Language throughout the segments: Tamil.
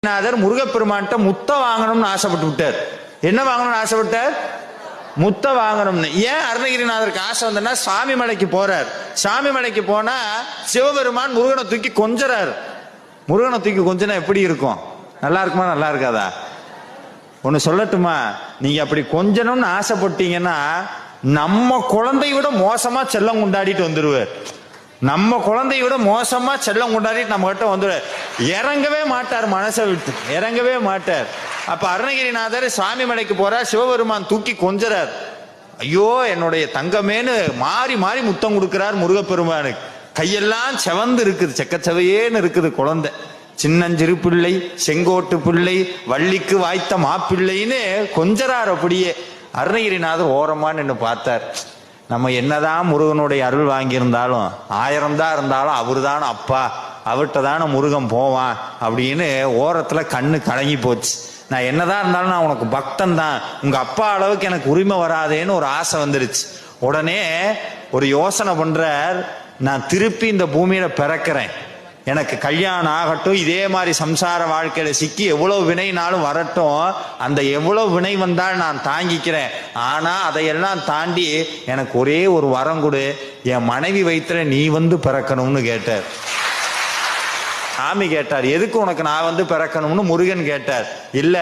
நாதர் முருகப்பெருமான்கிட்ட முத்த வாங்கணும்னு ஆசைப்பட்டு விட்டார். என்ன வாங்கணும்னு ஆசைப்பட்டார்? முத்த வாங்கணும்னு. ஏன் அருணகிரிநாதருக்கு ஆசை வந்தா, சாமி மலைக்கு போறார். சாமி மலைக்கு போனா சிவபெருமான் முருகனை தூக்கி கொஞ்சறாரு. முருகனை தூக்கி கொஞ்சனா எப்படி இருக்கும்? நல்லா இருக்குமா நல்லா இருக்காதா? ஒன்னு சொல்லட்டுமா, நீங்க அப்படி கொஞ்சணும்னு ஆசைப்பட்டீங்கன்னா நம்ம குழந்தை விட மோசமா செல்லம் கொண்டாடிட்டு வந்துருவார். நம்ம குழந்தைய விட மோசமா செல்லம் கொண்டாடிட்டு நம்ம கிட்ட வந்து இறங்கவே மாட்டார், மனசை விட்டு இறங்கவே மாட்டார். அப்ப அருணகிரிநாதர் சுவாமி மலைக்கு போறார், சிவபெருமான் தூக்கி கொஞ்சறார். ஐயோ என்னுடைய தங்கமேனு மாறி மாறி முத்தம் கொடுக்கிறார் முருகப்பெருமானுக்கு. கையெல்லாம் செவந்து இருக்குது, செக்கச்சவையேன்னு இருக்குது குழந்தை. சின்னஞ்சிறு பிள்ளை, செங்கோட்டு பிள்ளை, வள்ளிக்கு வாய்த்த மாப்பிள்ளைன்னு கொஞ்சறார். அப்படியே அருணகிரிநாதர் ஓரமா நின்று பார்த்தார். நம்ம என்னதான் முருகனுடைய அருள் வாங்கியிருந்தாலும் 1000 தான் இருந்தாலும் அவரு தானே அப்பா, அவர்கிட்ட தானே முருகன் போவான் அப்படின்னு ஓரத்துல கண்ணு கலங்கி போச்சு. நான் என்னதான் இருந்தாலும் நான் உனக்கு பக்தன் தான், உங்க அப்பா அளவுக்கு எனக்கு உரிமை வராதேன்னு ஒரு ஆசை வந்துருச்சு. உடனே ஒரு யோசனை பண்றார், நான் திருப்பி இந்த பூமியில பிறக்கிறேன், எனக்கு கல்யாணம் ஆகட்டும், இதே மாதிரி சம்சார வாழ்க்கையில சிக்கி எவ்வளவு வினைனாலும் வரட்டும், அந்த எவ்வளவு வினை வந்தால் நான் தாங்கிக்கிறேன். ஆனா அதையெல்லாம் தாண்டி எனக்கு ஒரே ஒரு வரம் கொடு, என் மனைவி வயித்துல நீ வந்து பிறக்கணும்னு கேட்டார். சாமி கேட்டார், எதுக்கு உனக்கு நான் வந்து பிறக்கணும்னு முருகன் கேட்டார். இல்ல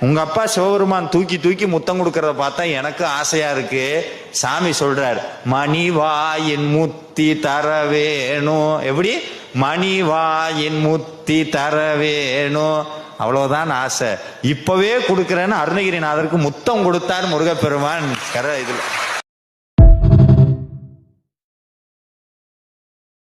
உங்க அப்பா சிவபெருமான் தூக்கி தூக்கி முத்தம் கொடுக்கறத பார்த்தா எனக்கு ஆசையா இருக்கு. சாமி சொல்றார், மணிவாயின் முத்தி தர வேணும். எப்படி? மணிவாயின் முத்தி தர வேணும், அவ்வளவுதான் ஆசை, இப்பவே கொடுக்கிறேன்னு அருணகிரிநாதருக்கு முத்தம் கொடுத்தார் முருகப்பெருமான். இதுல